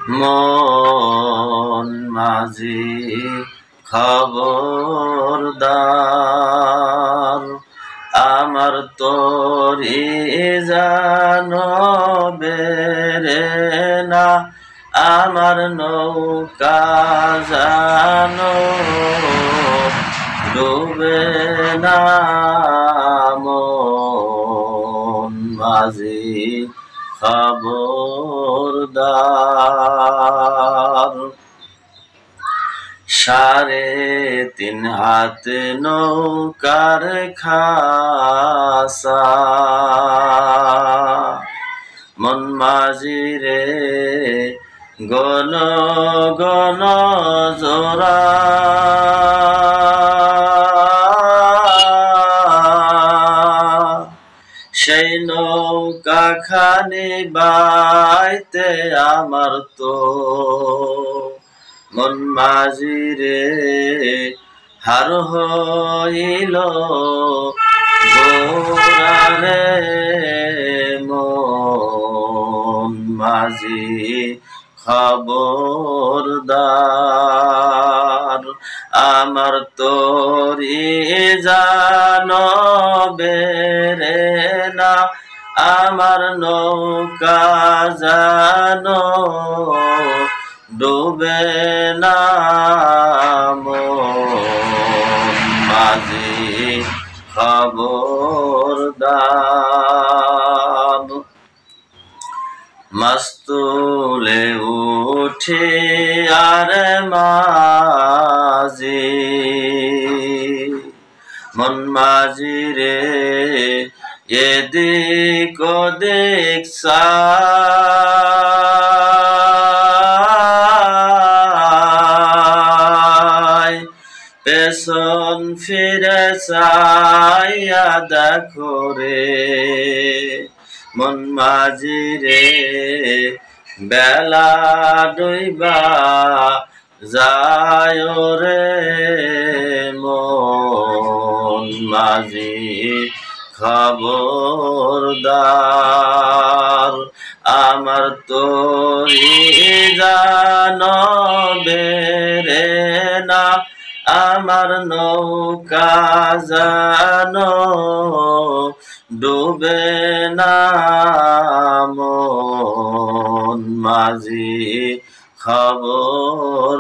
মন মাঝি খবরদার, আমার তরি জানবে রে না, আমার নৌকা জানো ডুবে না। মন মাঝি খবরদার, 3.5 হাত নৌকার খাসা, মন মাঝি রে গণ গণ জোড়া, সেই নৌকা খানি বাইতে আমার তো মন মাঝি রে হার হইল গোরা রে। মন মাঝি খবরদার, আমার তরি জানবে রে না, আমার নৌকা জানো ডুবে না। মন মাঝি খবরদার, মাছ তুলে উঠে আর মাঝি, মন মাঝি রে এদিক ওদিক চাই, পেছন ফিরে চাইয়া দেখো রে। মন মাঝি রে বেলা ডুইবা যায় রে। মন মাঝি খবরদার, আমার তরি জানবে রে না, আমার নৌকা জানো ডুবে না। মন মাঝি খবর